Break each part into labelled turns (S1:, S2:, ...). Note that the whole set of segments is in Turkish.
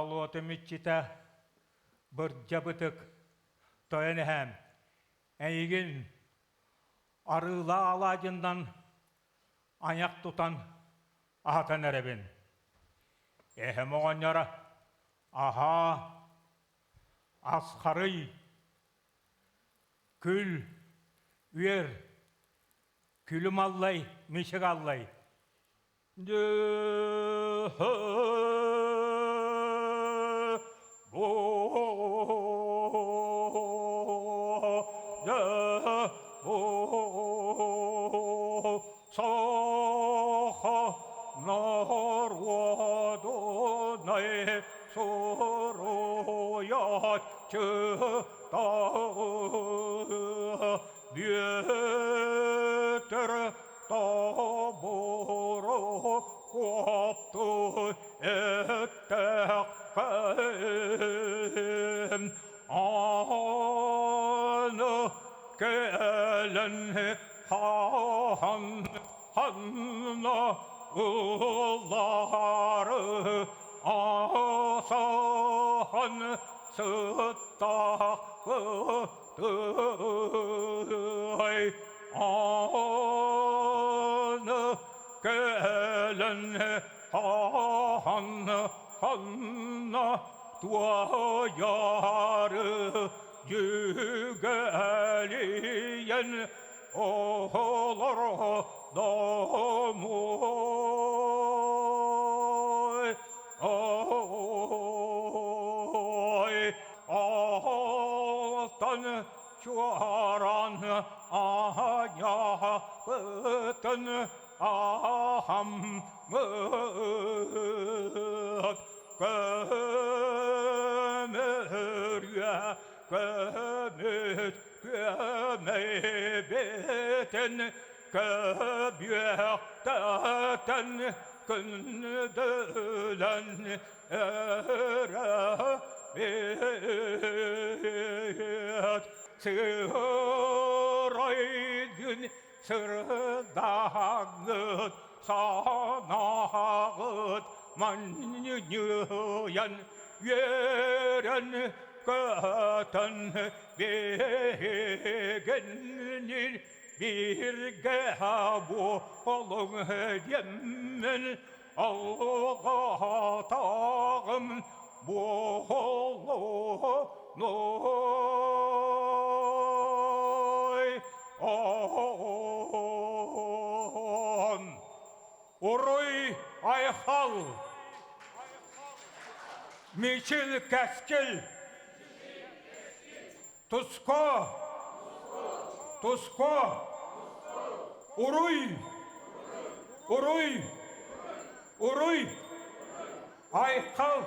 S1: Балуотымитчита бырджабытык тоенэхэм. Эйгин арыла алажындан аяк тутан ахатан эребин. Эхем оғаньяра аха асқарый күл үйер күлім аллай мешек аллай. Hanna ılları asan sıttağıdır anı gelen hanna duayarı yügeliyen olur damoy oy altan çuaran ayağıtın ahamıt kömürye kömür kömebeten köbüyekten kündülen erebet sıraydın sırdağıt sanağıt manyıyan yeren köten begenin bir gehabu olun yemin Allah'ım bolnoy on Uruy ayhal miçil keskil Tusko Uruy Aykal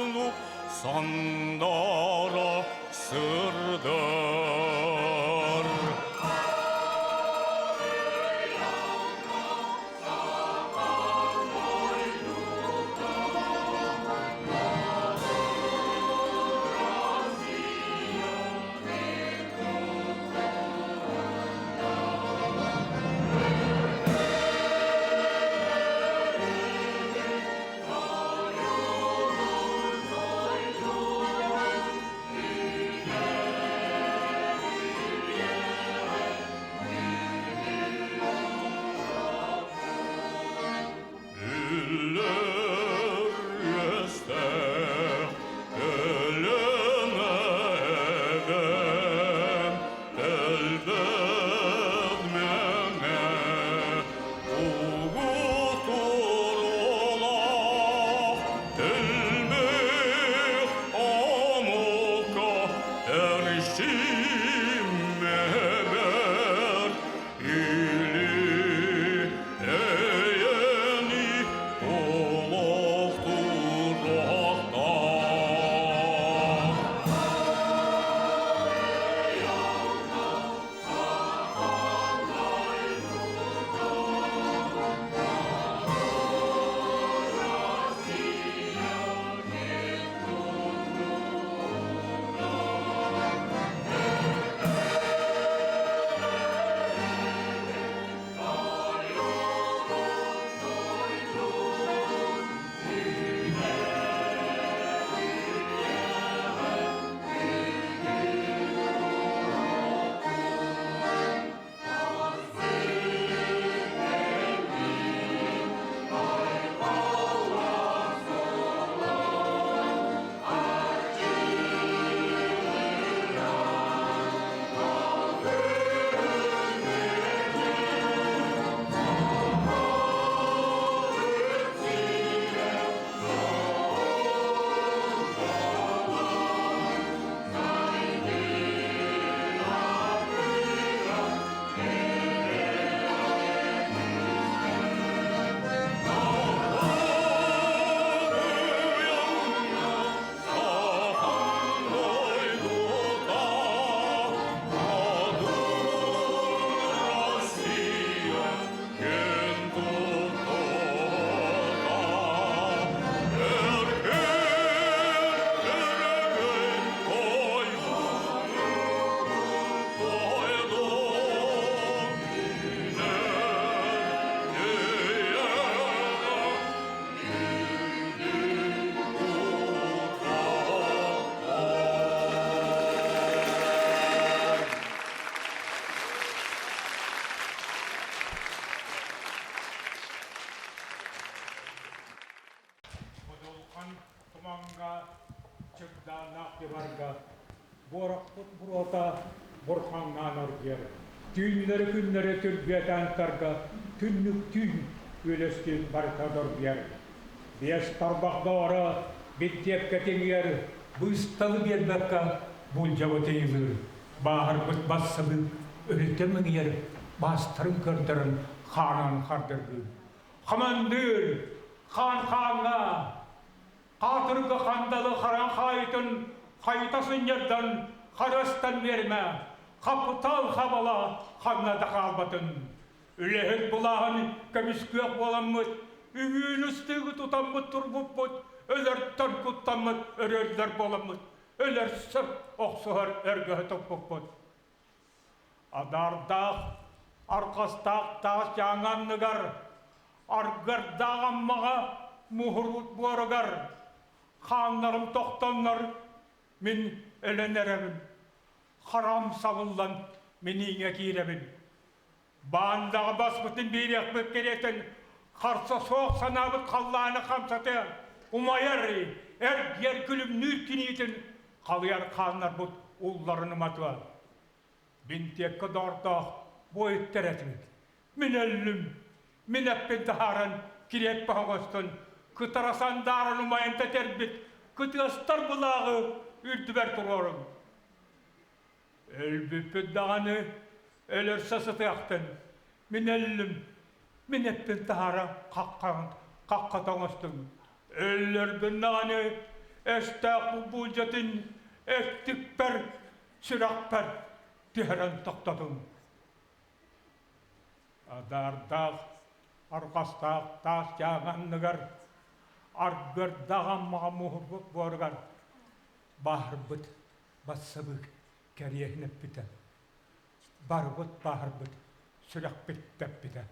S2: mutluluk sanlara sırdır.
S1: Burota Borhangan orger. Tünleri günleri türbiyeten targa tünlük tün üleskin bartador yer. Beş tarbak doğru bittiyep keten yer. Bu istalı bir dakika bulcavı teyzir. Bahar bıtbasılı öğretemin yer. Bastırın kırdırın hanan kardırgı. Hamandır han hanga. Katırgı kandalı haran haytın haytasın yerden harastan verme. Kapital habala hamlada kalbatın. Ülehit bulağın kemiskök olanmıt. Üyün üstügü tutanmıt turbupmut. Ölertten kuttanmıt örerler bolanmıt. Öler sırt oksuhar ergöhü topukmut. Adardağ, arkastağ taş yanganlıgar. Argardağımmağa muhurut borugar. Kanlarım toktanlar min ölenerebim. Haram savullan meniğe girebim. Bağındağı basbıtın bir yakbık gereken karsa soğuk sanabıt kallağını kamsatı. Umayar yer gülüm nürkiniyetin kalıyar kanlar bu ullarını matva. Bintiye kadar da bu ettir etmek. Min öllüm, min eppin taharan kirep bağıstın. Kıtarasan darın umayenta terbit. Kıtı bulağı ürdüber turorun. Ölbüpü dağını ölürse sıtıyaktın. Min öllüm, min eppin taharan kakkatan üstün. Öllür günnağını Estaq bu jetin ektikper, çırakper diğeren toktadım. Adardaq, arkastaq, taş yağanlıgar, argırdağan mağa muhurbuk borgar, bahrbıt, bassabık, keriyehnep biten. Barbıt, bahrbıt, çırak bittep biten.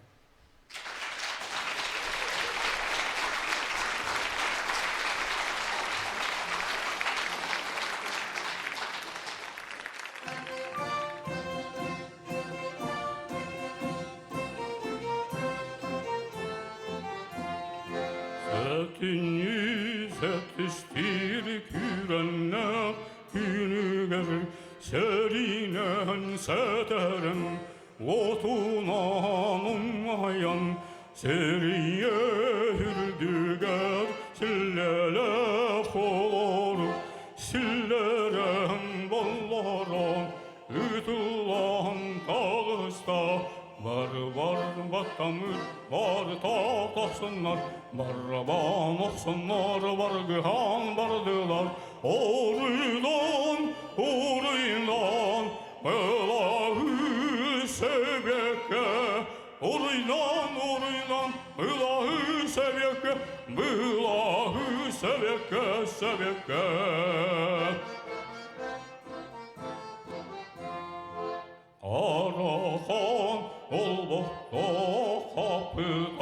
S2: Sätin yüzet istir kürenler günüger serinen säteren otunan ummayan seriye hürdüger sillele kolor silleren ballaran ütülan tağısta var batamır var tahtasınlar barban olsunlar var gıhan bardılar oruylan Allah'ı seveke oruylan Allah'ı seveke Allah'ı seveke Arahan olbohta kapıtalın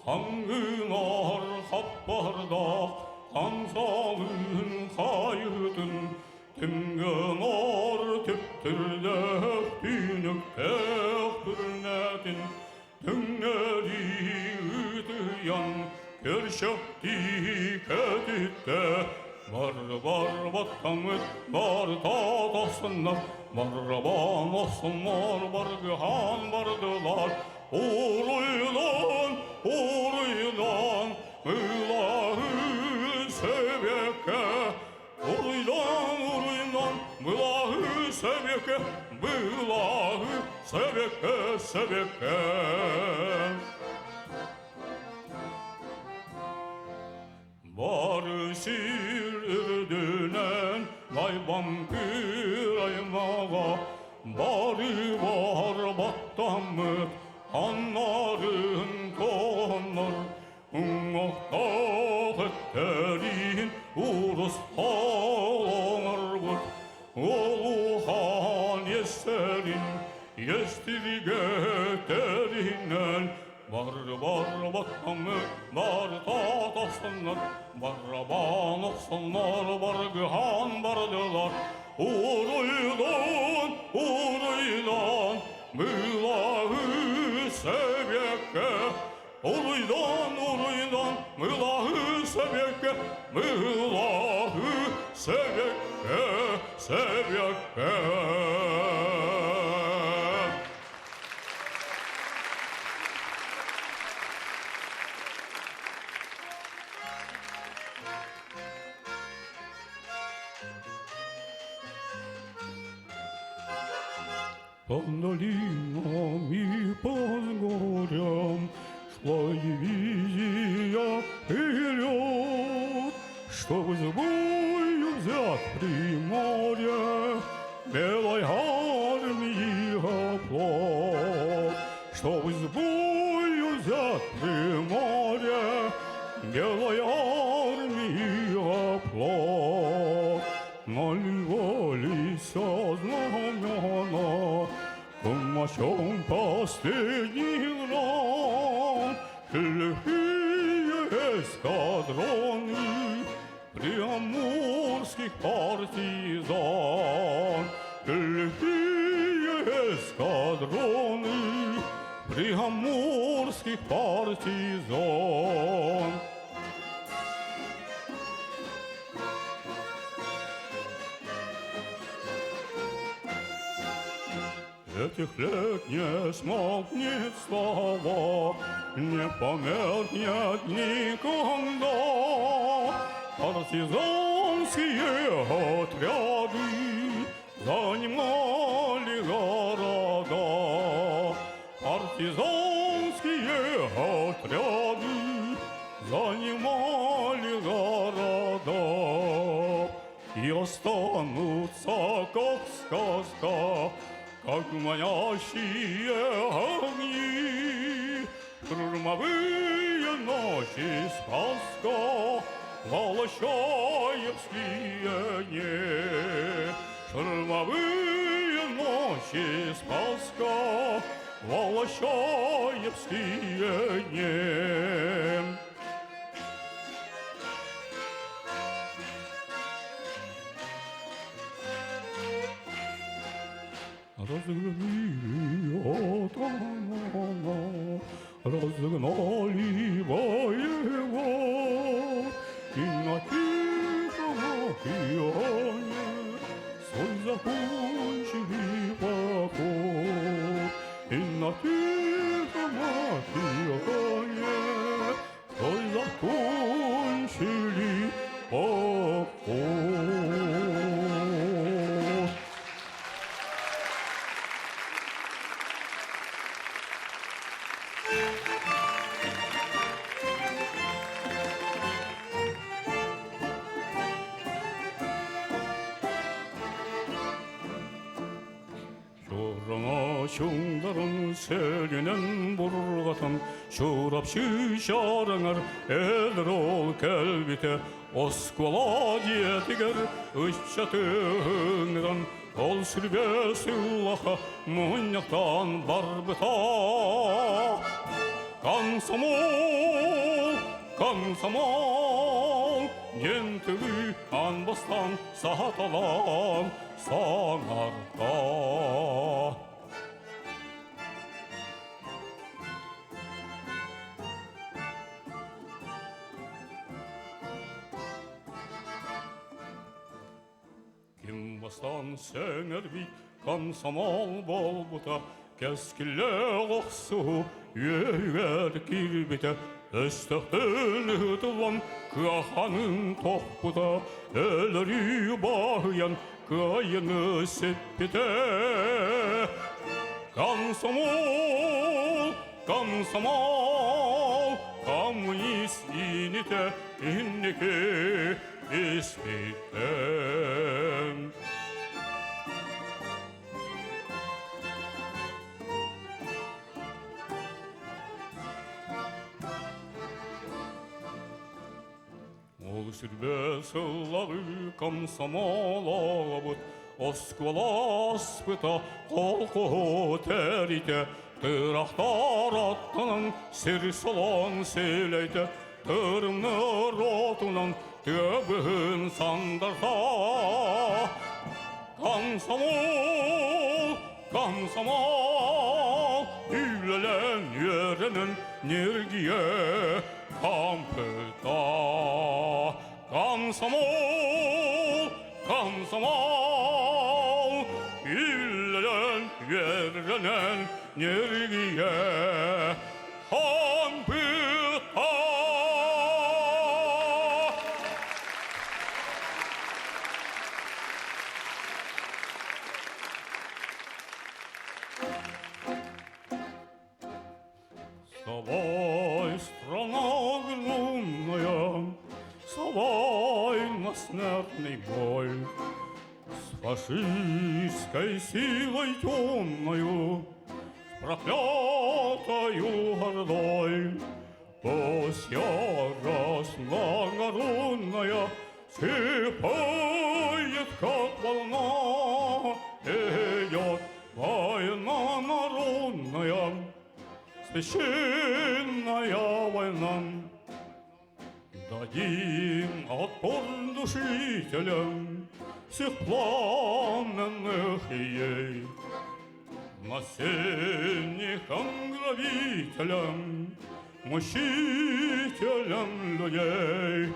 S2: Hangınar habbardaq Hansalın kayıdın Tümgınar tüptürdek Tünüktek türnedin Tüngeri üdüyan Körşökti kötütte Var vatanı, var tadasınlar, barban olsunlar, var gıhan bardılar. Oruylan, Allah'ı seveke. Oruylan, Allah'ı seveke, Allah'ı seveke. Var sürdünen gayban kıraymağa Bari var battamı anların tonlar Uğahtağ etterin urus halar vur Oluhan yeserin yestirgeterinen Var batamı, var tatasınlar, barban olsunlar, var gıhan bardılar. Oruylan, Allah'ı seveke. Oruylan, Allah'ı seveke, Allah'ı seveke. По долинам и по горям шла дивизия вперед, чтобы с бою взять Приморье белой армии оплот. Чтобы с бою взять Приморье белой армии оплот. Наливались знамена мощом последних ран, лихие эскадроны приамурских партизан, лихие эскадроны приамурских партизан. Этих лет не смолкнет слава, не померкнет никогда. Партизанские отряды занимали города. Партизанские отряды занимали города. останутся, как сказка, как манящие огни. Штурмовые ночи, сказка, Волощаевские не. Штурмовые ночи, сказка, Волощаевские не. Разгромили атамана, разгнали воевод, и на тихом океане свой закончили поход. И на тихом океане свой закончили поход. Şunların selinen burgatan şurap şişarınar eller ol kelbite oskvala diyetiger ışçatığından ol sürgesi Allah'a munyaktan barbıta kansamol yentüğü anbastan sahat alan sanarda. Бастан сеңер бит комсомол болбута кескиле оксу үйгер кирбите өстөктөн тулан каханын топпута өлөрү багыян кайыны сеппите комсомол коммунист ините иннеке испитем. Ол сүрбе сыллары комсомол алабыт, осколаспыта қолқы тәрите, тырақтар аттынан сер солан селейте, тұрымны ротынан төбін сандарта. Комсомол, үйлелен ерінің нергие кампыта. Комсомол, үйлелен ерінің нергие кампыта. Вставай, страна огромная, вставай на смертный бой. С фашистской силой темною, с проклятою гордой, пусть ярость благородная сыпает, как волна, идет война народная. Священная война, дадим отпор душителям всех пламенных ей, насильникам, грабителям, мучителям людей.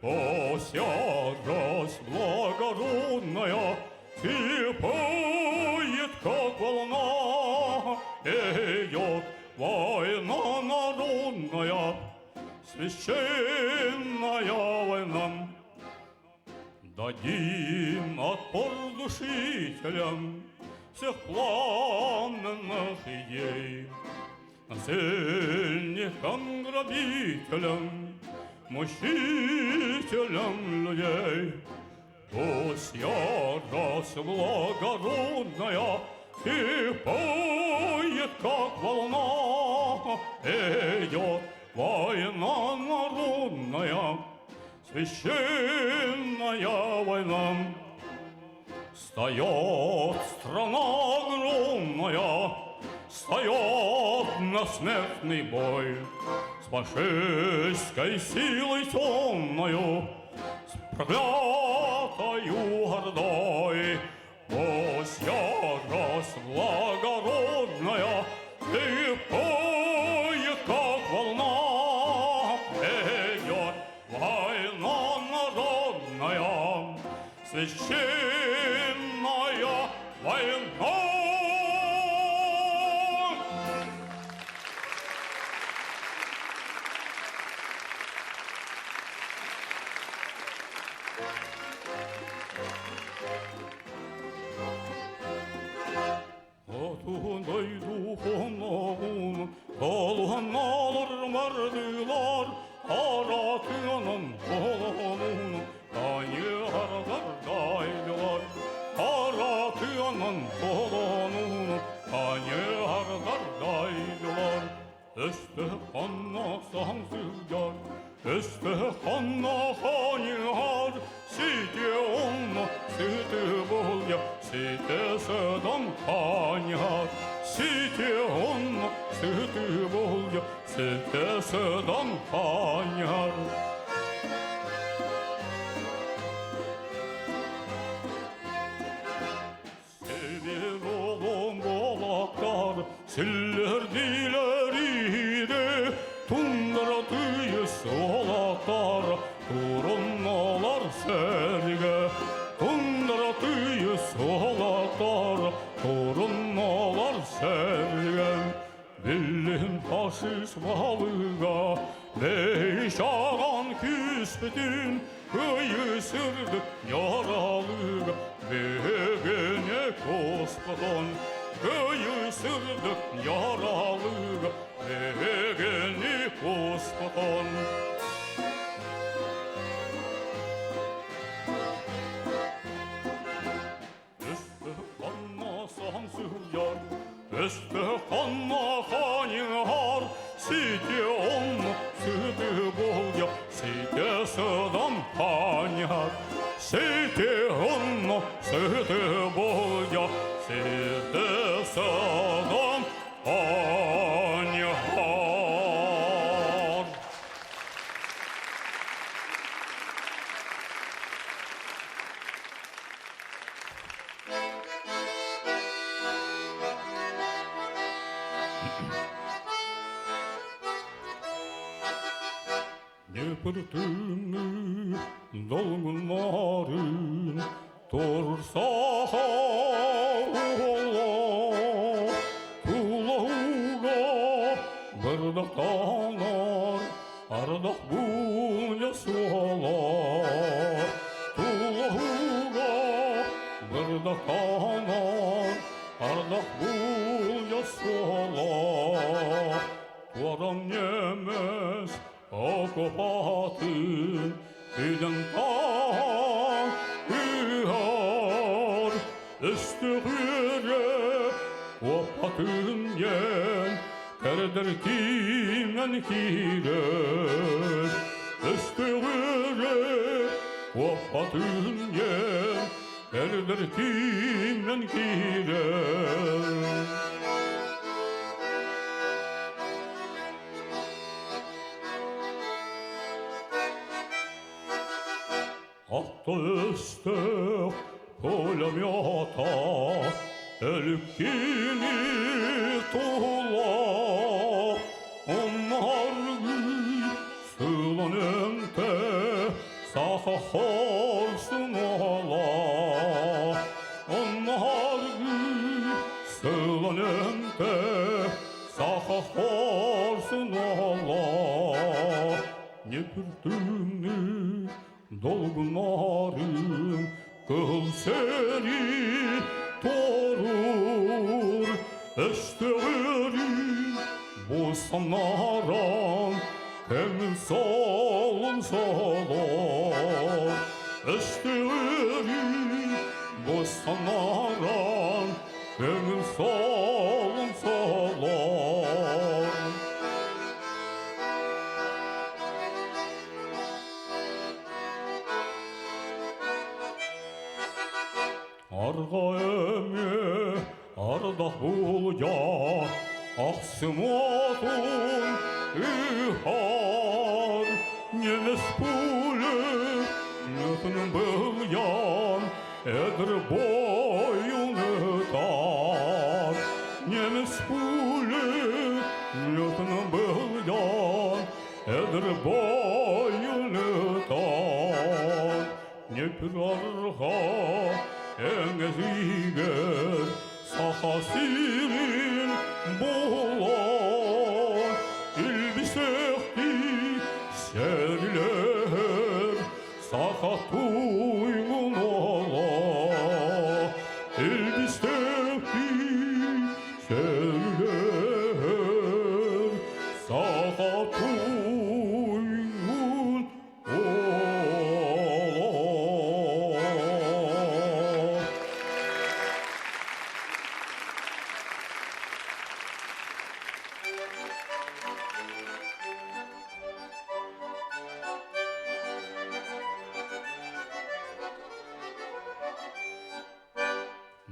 S2: Пусть ярость благородная сыпает, как волна, идет война народная, священная война. Дадим отпор душителям всех пламенных идей, насильникам, грабителям, мучителям людей. Пусть ярость благородная и поет, как волна, идет война народная, священная война. Встает страна огромная, встает на смертный бой с фашистской силой темною, с проклятою ордой. Пусть ярость благородная и поет, как волна, идет война народная, священная война. Atundaydı konağın, kalhanlar merdiler, aratının kolağının, kanyardardaydılar. Aratının kolağının, kanyardardaydılar. Üstü kanna sansızlar, üstü kanna kanyar, siti olma, siti bulya, siti sıdam kanyar. Siti olma, siti bulya, siti sıdam kanyar. Sevir oğlum bolaklar, sillerdiler iyiydi, tundradığı solaklar, turunlar serge. Tundradığı solaklar, turunlar serge. Bilin faşist balığa, beşaran küsbütün, kıyısırdık yaralığa, begene kospatan, kıyısırdık yaralığa, begene kospatan. Üstü kanna sansız yar, üstü kanna kanyar, siti olma, sütü bolya, siti sıdam kanyar. Siti olma, sütü bolya, siti sıdam kanyar. Nepırtını dolgunların dursa Allah, tulağa bırdaktanar, ardak bunya sualar. Tulağa bırdaktanar, ardak bunya sualar. Tuaram yemez okupatın üden tağ ühar, üstüğüre opatın yen, terder kimen kirer. Üstüğüre opatın yen, terder kimen kirer. Altta üstte pulemyata, ölüp kini tuğla. Onlar sığlan ömte, saha horsun ola. Onlar sığlan ömte, saha horsun ola. Nepürtünü dolgunların kıl seni torur. Östüğürü bu sanaran kemin solun solar. Östüğürü санаран көңіл солын солар. Арға өме ардақ бұлja ақсым отын үйхар немес пулі нүтінің бұлjan әдір бойыны тар. Немес пулі нүтінің бұлjan әдір бойыны tар. Непірарға әңгізігер саха сирин болар. Илбисекти сәрілер саха туйғын олар. Илбисекти сәрілер саха туйғын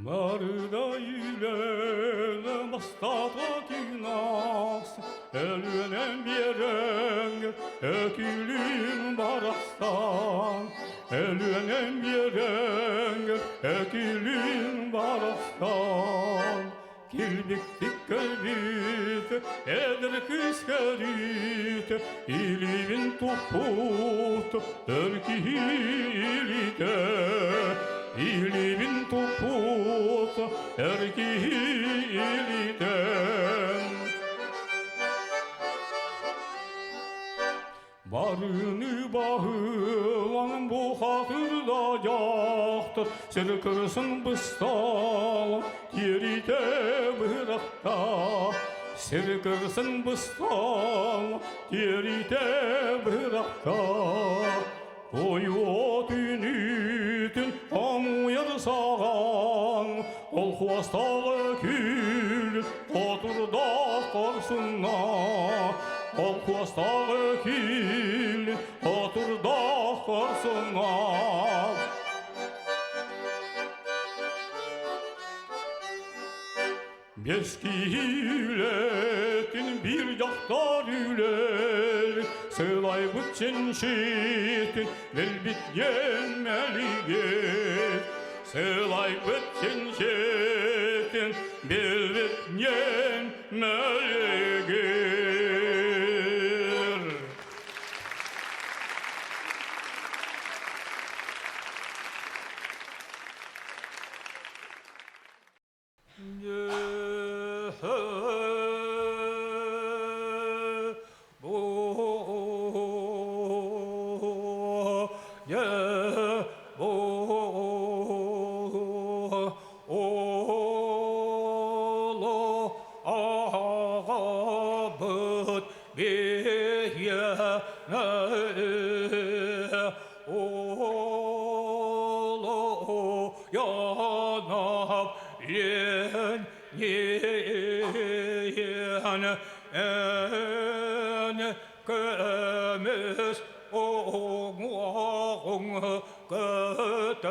S2: Marda ilerle bastata tinas, elünen biereng, ekilin barastan. Elünen biereng, ekilin barastan. Kilbiktik kalbit, eder kıskerit, ilivin toput, erkihilite. İlivin toput erkiliden. Barını bağılan bu hatırda yaktır. Sırkırsın bıstal yeride bırakta. Sırkırsın bıstal yeride bırakta. Oyu dünütün amuyar sağan, ol huastalı kül otur da karşısına. Ol huastalı kül otur da karşısına. Beskiletin bir yaktar üler, sılay bıçın şitin velbit yenmeligir. Sılay bıçın şitin velbit yenmeligir. Kömüs oğun götürülür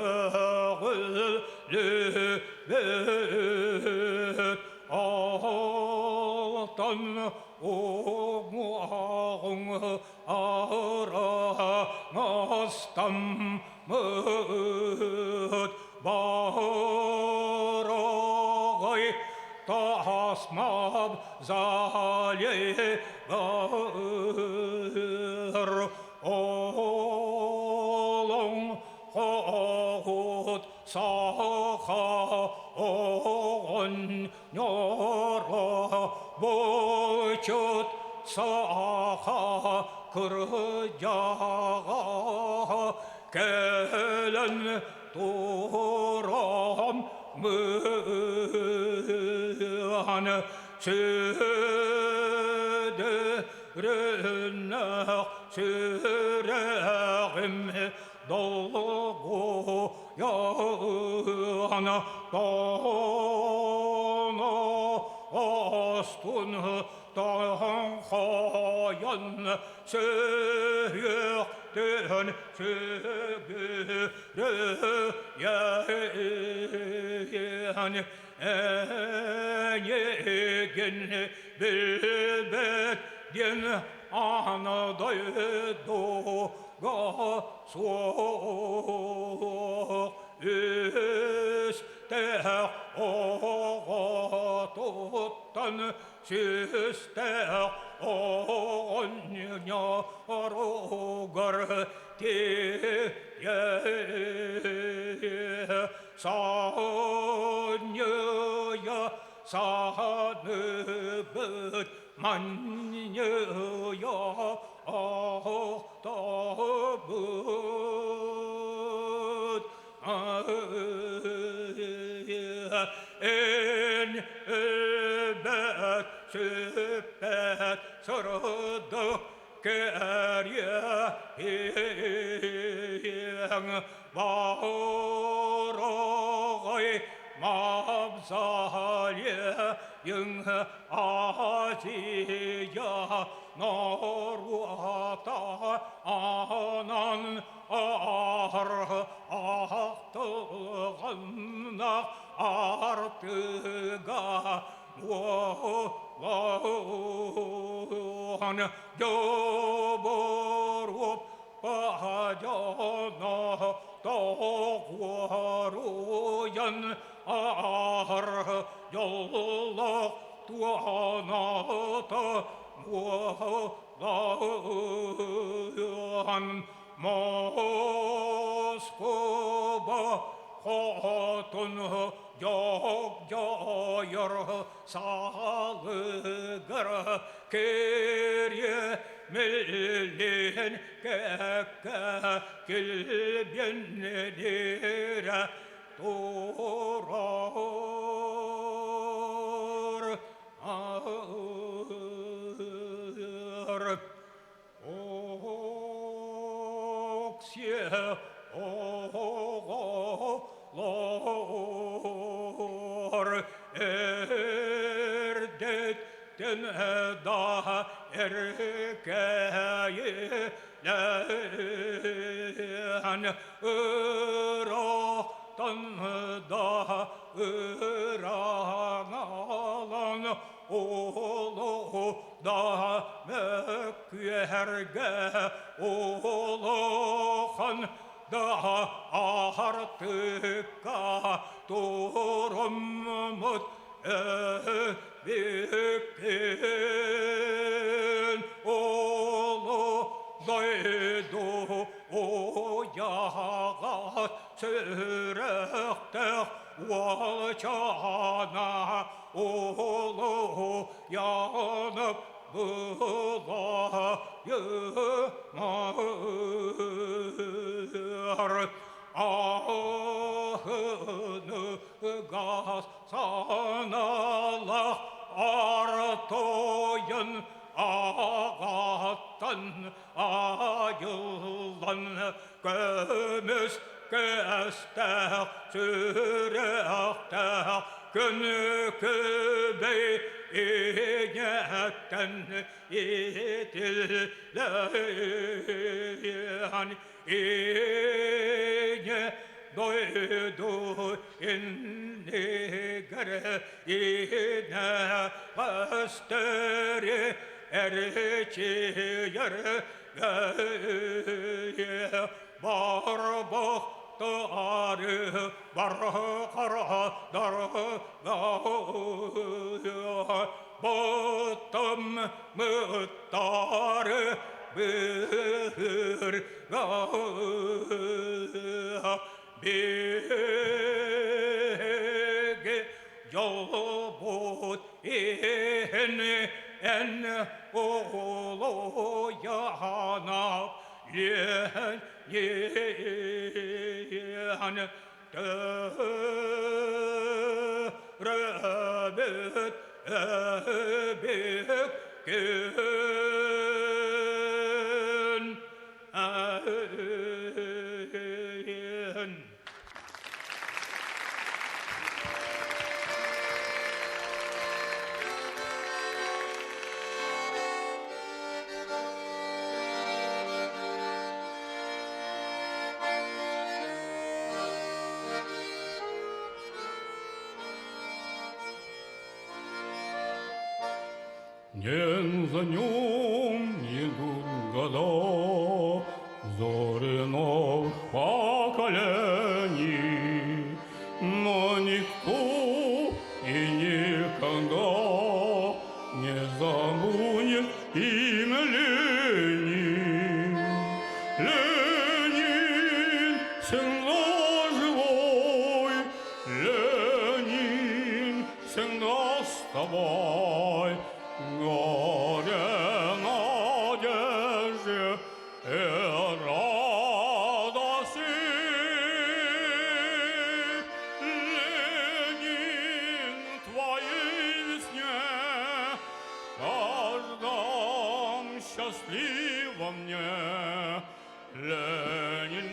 S2: altan oğun aramazdan mıt baragay tasmab zalye gır olun hut saha on yara boçut saha kırcağa gelen duram mıhan südürüne süreğim 돌고 여나 떠나 어스툰 당하연 세역된 세계를 야한 애에겐 빌벳yen anadaydoga sok üster oğatottan süster oğanyarogar diye sanyaya sanıbıt mannyaya ahtabıt en elbet sübbet sarıdık keryen varağay mabzalye yung aziya naruata anan ahtığına artıga Wan yoborup bajana doğruyan ar yolla tuanata muğlan Moskova hatun yok yayır sağlıgır kerye millin kekke kilbyenlere durar oksye oğlar erdetten daha erkeğilen Irak'tan daha Irak'ın alan oğlu daha Mekker'ge oğlan daha artıka durumut büyükün oğlu daydı o yagat sürekte valçana oğlu yanıp bulayımar ahını gaz sanalah artoyun ağattan ayılan gömüş kestek sürekte günü kübey İyetten itilen İye doydu innigere İne gösteri erçiyer göğe barbaktarı barkara dargâ Bottom muttarı bir bege yobut en oğlu yana yen törebet büyük gün Ленин.
S3: День за днем идут года, зоры новых поколений, но никто и никогда не забудет имя Ленин. Ленин всегда живой, Ленин всегда с тобой. Горе, надежде и радости. Ленин, твоей весне, каждом счастливом мне. Ленин,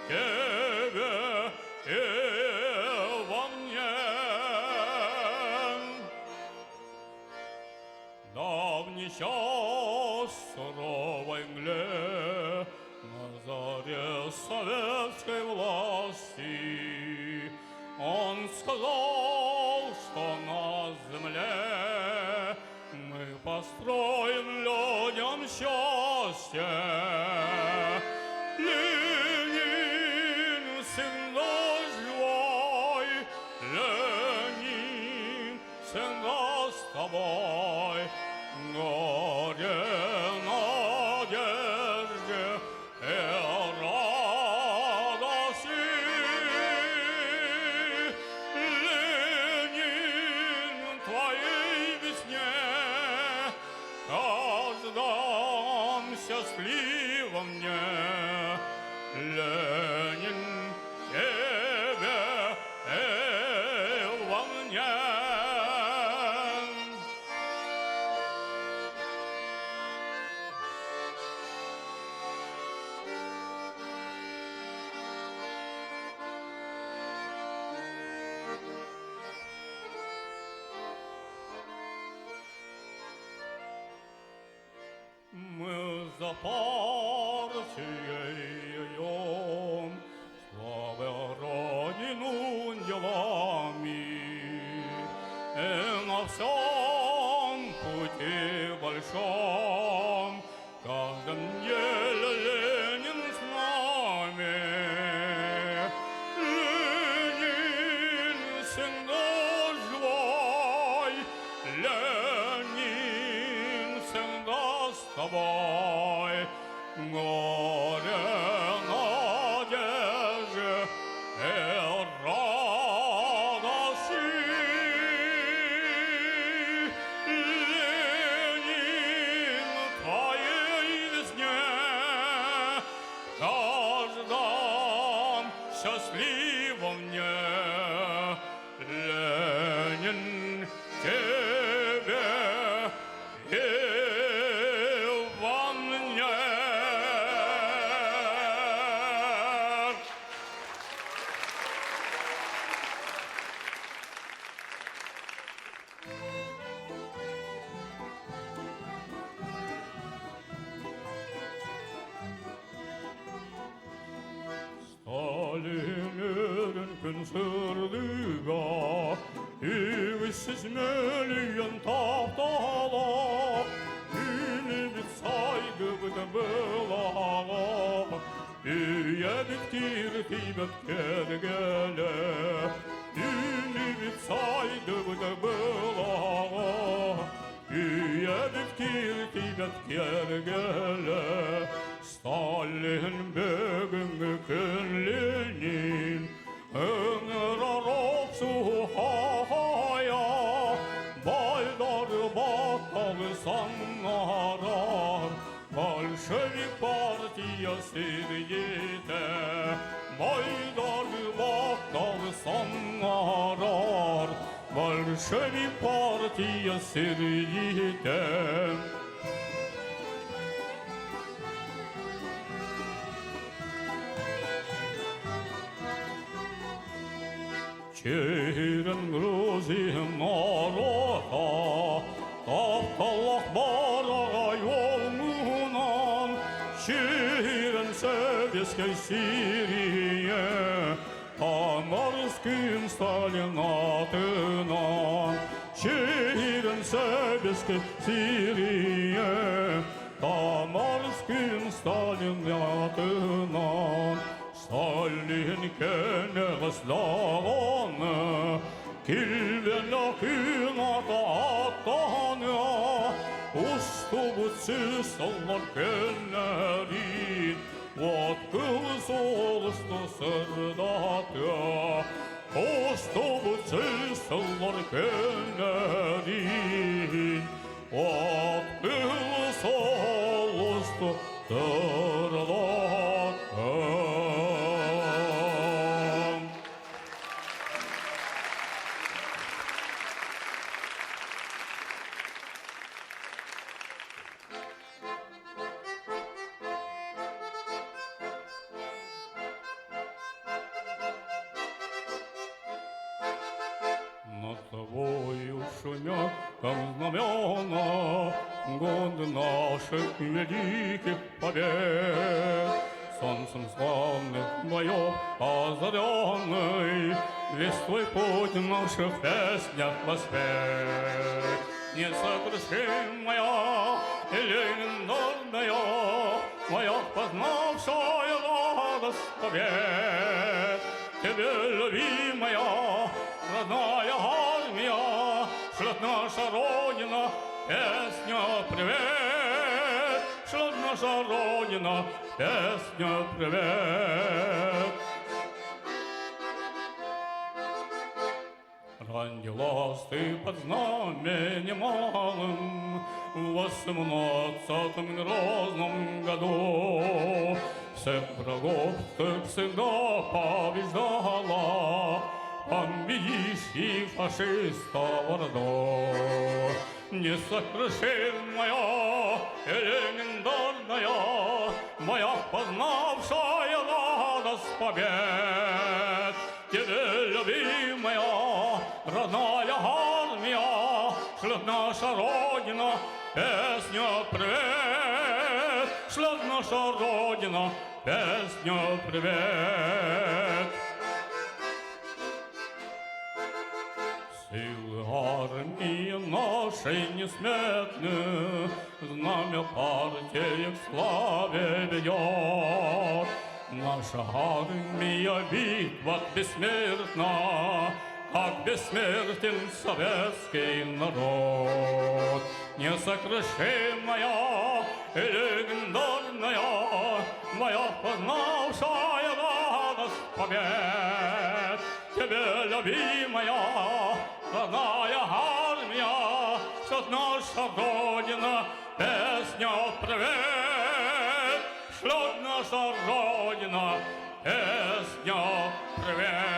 S3: тебе и во мне. Давний час суровой мгле на заре советской власти он сказал, что на земле мы построим людям счастье. Ленин всегда живой, Ленин всегда с тобой. Горе, надежде и радости. Ленин, твоей весне, каждом счастливом мне. Ленин, тебе и во мне. Мы за партией идем, славя Родину делами, и на всем пути большом каждым днем Ленин с нами. Ленин всегда живой, Ленин всегда с тобой. Горе, надежде и радости. Ленин, твоей весне, каждом счастливом мне. Ленин, тебе и во мне. Staliner'in kınsırdığa üvüssiz mölyen tahtalar Ünü bit saygı bıda bılağa Üye bittir tibet kergele Ünü bit saygı bıda bılağa Üye bittir tibet kergele Stalin bugünkü günlüğünün ömür arop suhaya Baydar battalı sannarar Bolşevik partiyası yite Baydar battalı sannarar Bolşevik partiyası yite Шерен грузин народа, тапталақ барағай олмынан, шерен советской Сирии, Тамарским Сталин атынан, шерен советской Сирии, Тамарским Сталин атынан. Сталин кенегіс лағаны, келвені күнаты аттаны, ұсты бұтсыз саллар кенерін, Отқылы солысты сырдаты, ұсты бұтсыз саллар кенерін, Отқылы солысты сырдаты. Над тобою шумят, как знамена, годы наших великих побед. Солнцем славных боев озаренный, весь твой путь в наших песнях воспет. Несокрушимая и легендарная, моя познавшая радость побед. Тебе, любимая, родная армия, шлет наша Родина, песня привет. Шлет наша Родина, песня привет. Родилась ты под знаменем малым в 18-м грозном году. Всех врагов ты всегда побеждала, победишь и фашистов орду. Несокрушимая и легендарная, моя познавшая радость побед. Тебе, любимая, родная армия, шлет наша Родина, песня привет. Шлет наша Родина, песня привет. Силы армии нашей несметны, знамя партии к славе ведет. Наша армия битва бессмертна, как бессмертен советский народ. Несокрушимая и легендарная, моя познавшая радость побед. Тебе, любимая, родная армия, шлет наша Родина, песня привет. Шлет наша Родина, песня привет.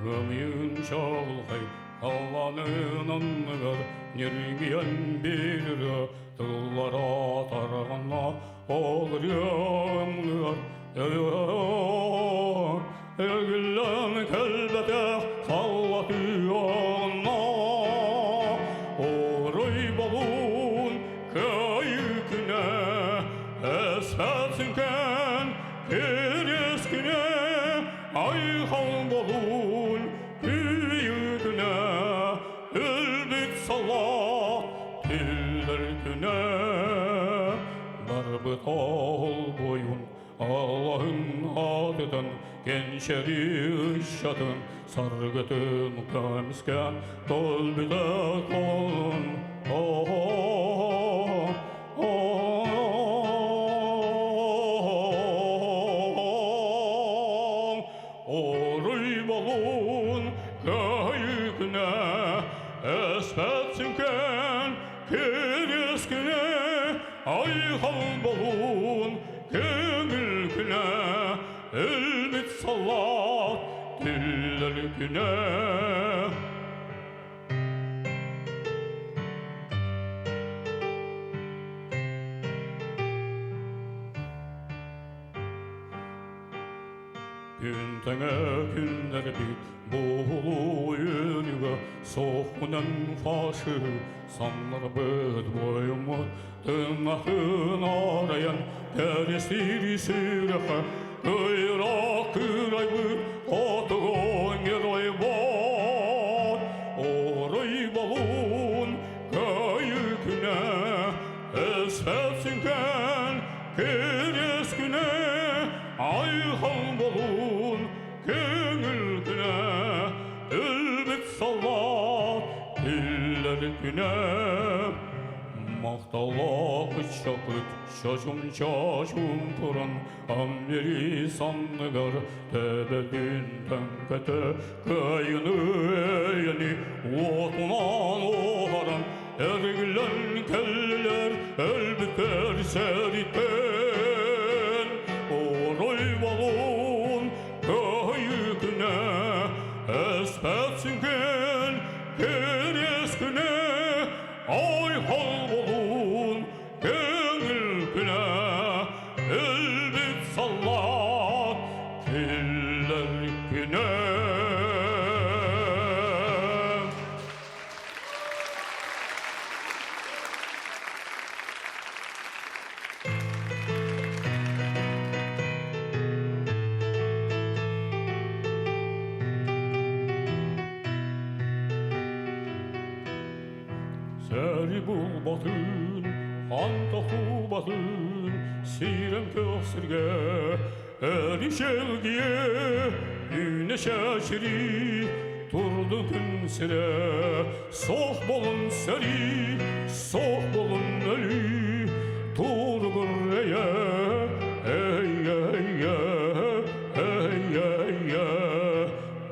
S3: Гомин чалғай, қаланың аңғыр, нерген берері, тұллара тарғана, ол реңгір. Әгілін кәлбәті қалла түйіғына, орай болуын көйікіне, әсәтсінкен керескіне, айқал болуын күйікіне, үлбік салат тілдіркіне. Барбыт ол бойын Allah'ın adından gençleri ışatın, sargıtın kömsken dolbide kolun. Oruy bolun köyükne, espetsinken kireskine, ayhal bolun köngülküne, салат тиллеркіне. Күнтеңе күндер бит болу үйінігі соқынан фашы санлар бұд бойымыд тынақын араян тәрестері сүріқі көйрақ күрай бұд отығын ерой бад орай балуын көйі күні әспәтсінген керес күні айхал болуын көңіл күні үлбіт салат күллер күні мақталақ шақыт шашым тұрын амнери санныгар төбедін тәңкеті көйіні өйіні отынан оғаран әргілін кәлілер әлбітер сәріттен орай балуын көйі күні әспәтсінген керес күні айхал болуын көңіл күні үлбіт салат күллер күні. Сәрі бұл батын, антақу батын, сирем көсірге, әрі шелгие, үйне шәшірі, тұрды күн сірі, соқ болын сәрі, соқ болын өлі, тұрғыр әйе,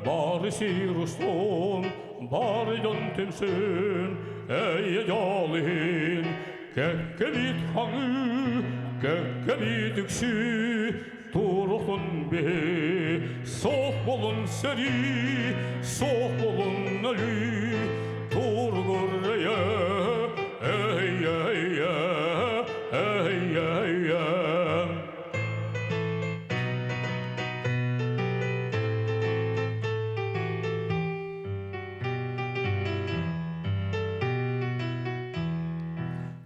S3: бары сирустон, бары янтенсен, әйе жалын, кәкке бит хаңы, кәкке бит үксі, тұрғын бе, соқ болын сәрі, соқ болын өлі, тұрғыр әйе,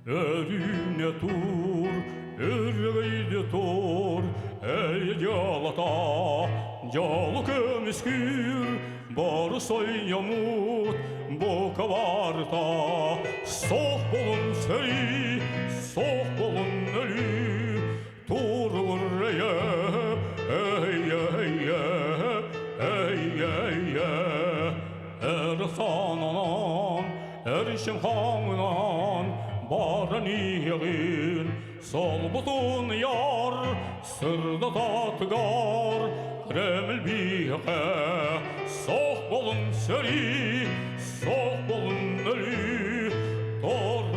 S3: Örüne tur, örgeyde tur, jalata, jalı kömüskür, barı soy yamut, boka varta, soq bolun seri, soq bolun ölü, turgur Erxananan, erşim xanınan, barın iğin, sol butun yar, sırda tatgar, kreml bihe, soq bolun seri, soq bolun ölü, torgulur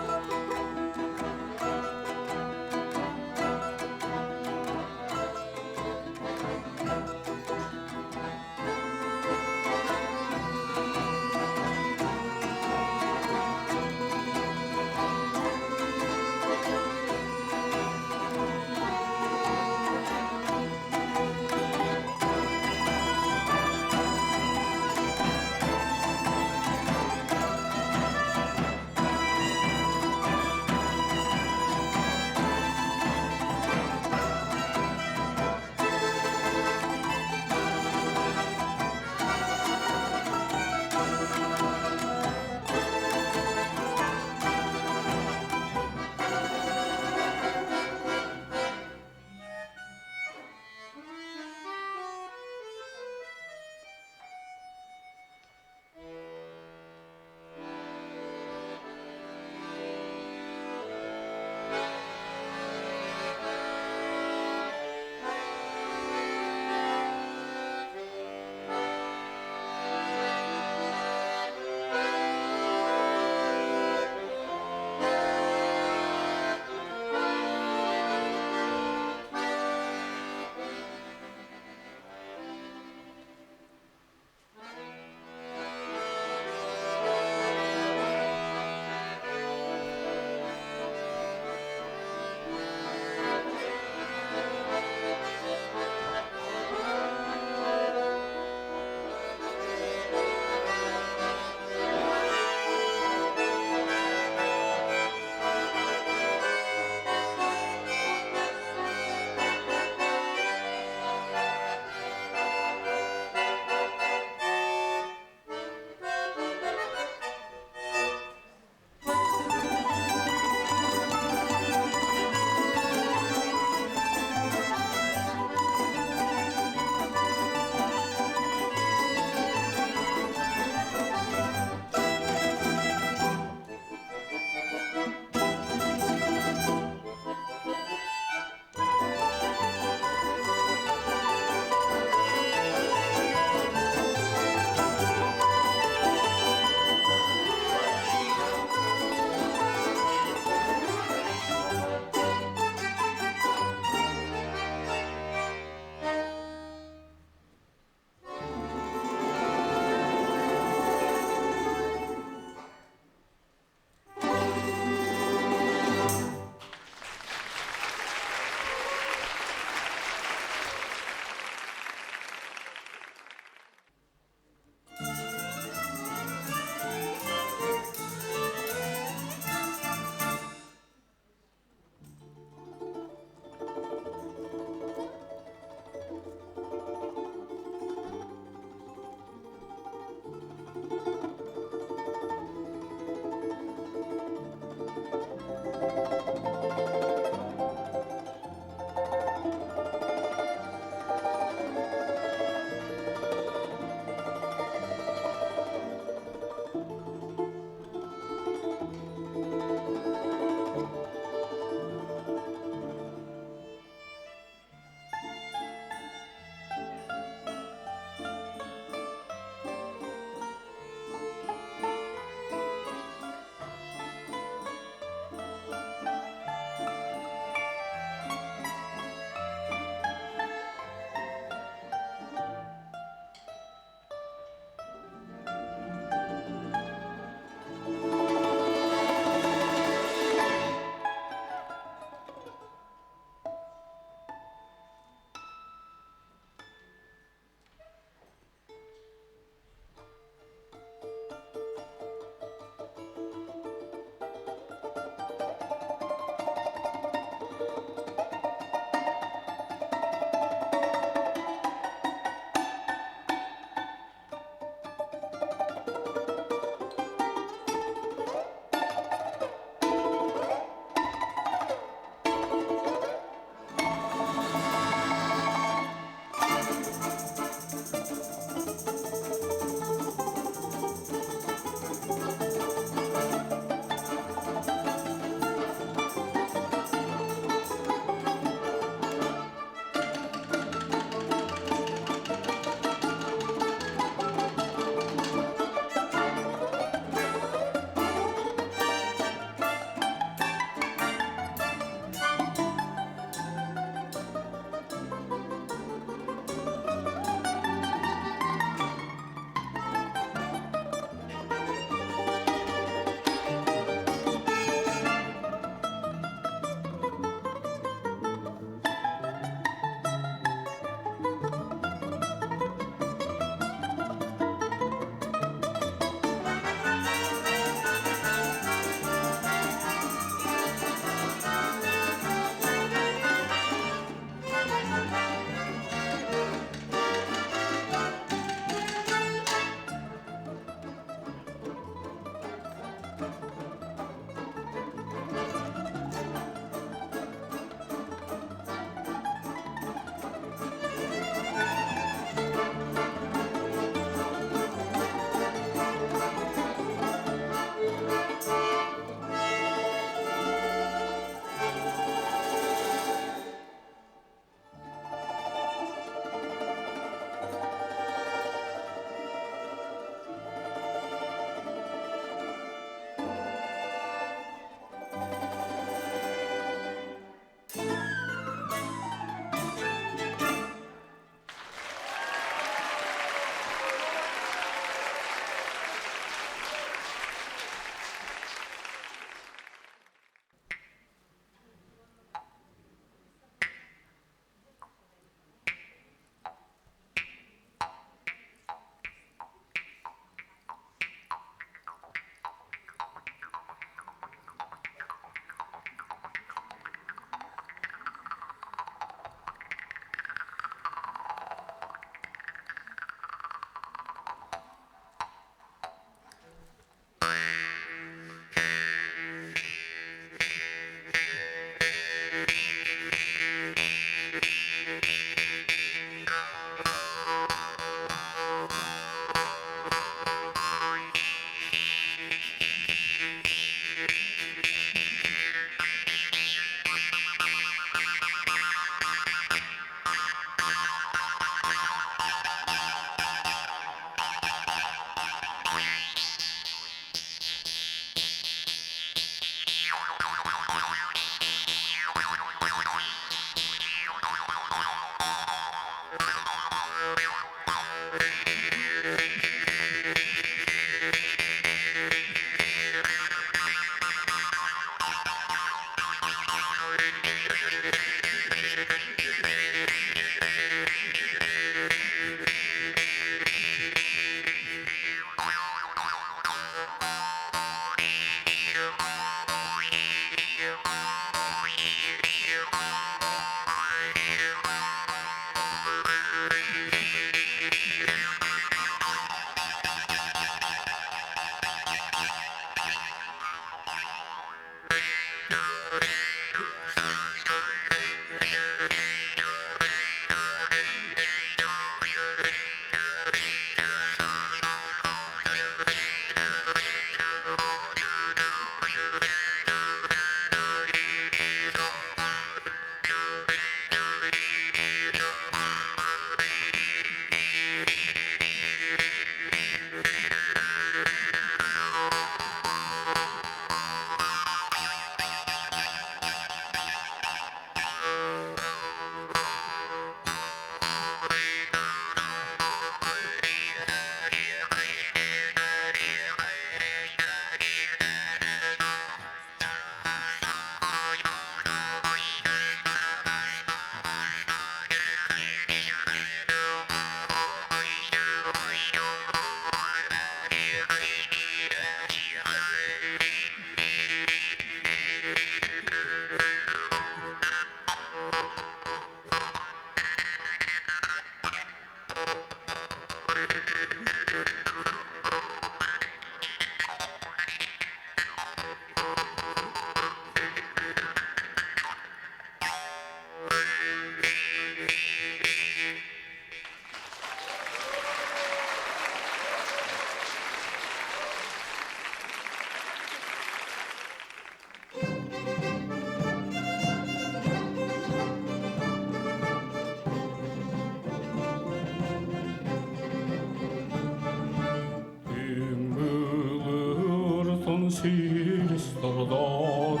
S3: Silsterdar,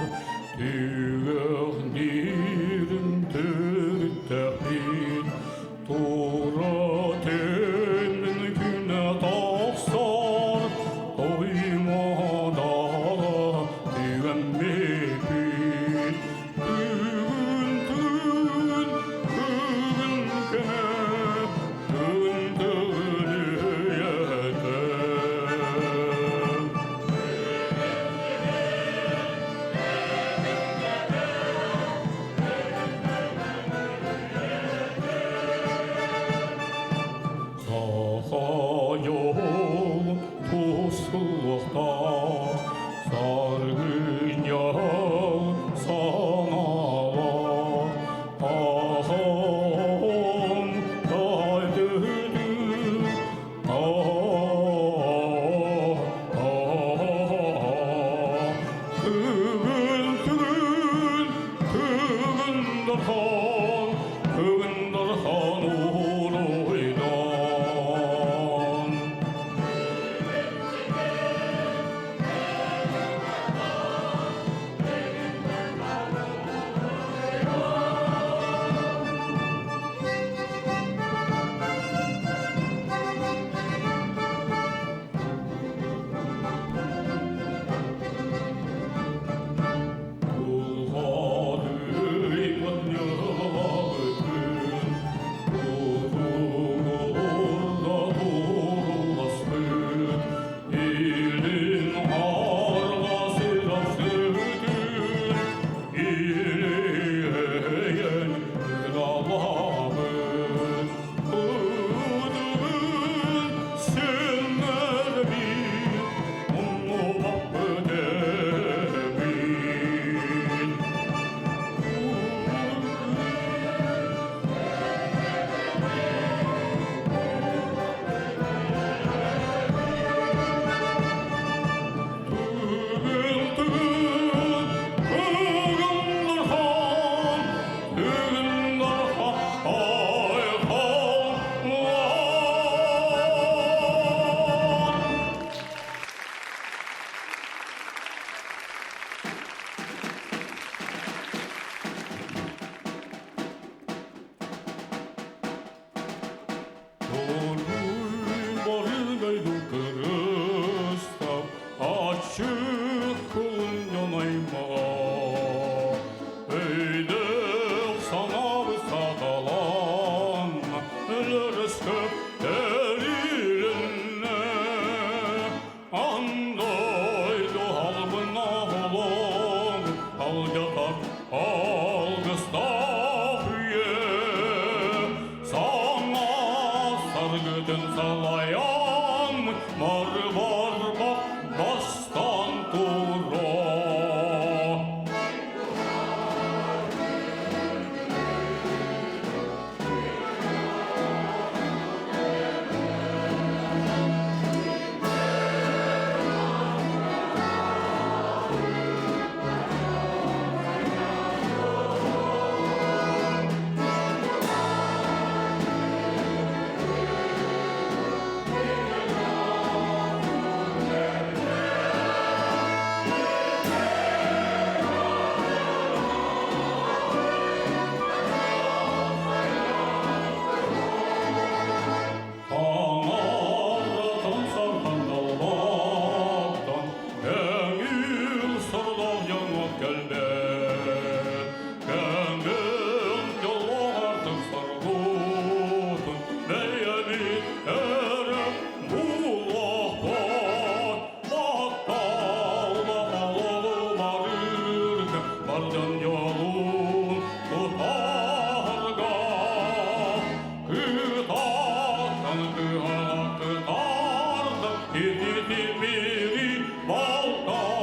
S3: duger niren tertapin, Tora tennen kunne tassar, Toimada dugen mepin, Tugen kene, salayan mar bak bastan tura. Anaratan sarkan dalbaktan Gönül sarlar yanıp gelbek Gönlüm yolu artık sargutun Beyebit erem bulaktan Baktağlamalı varırken Barcan yolun tutarga Kıtaktan kıhanak kıtarda Gididi biri baltalan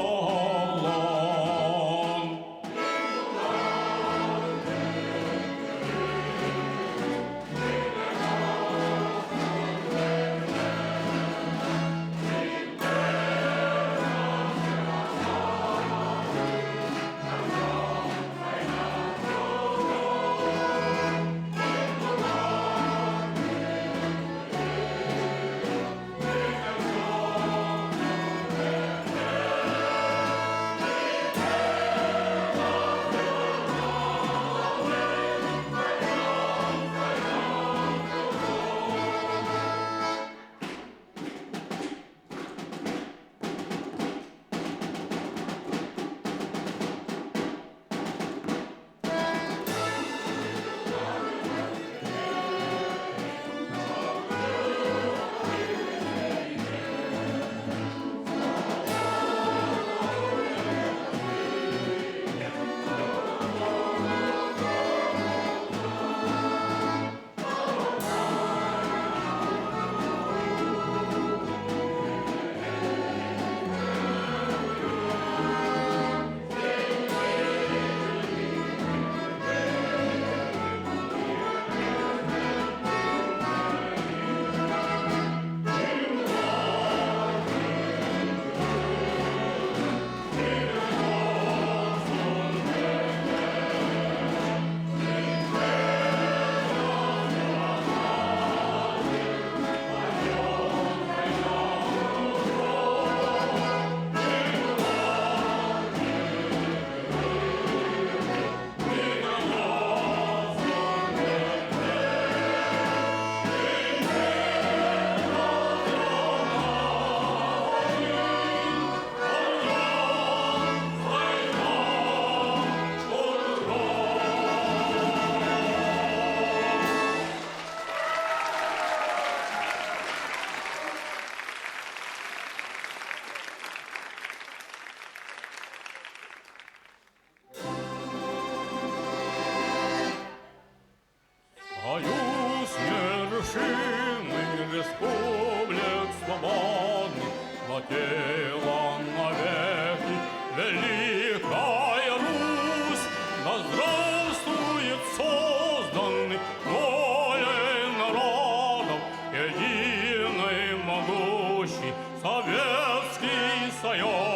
S3: Союз нерушимый республик свободных Владела навеки Великая Русь. Да здравствует созданный волей народов Единый могучий Советский Союз.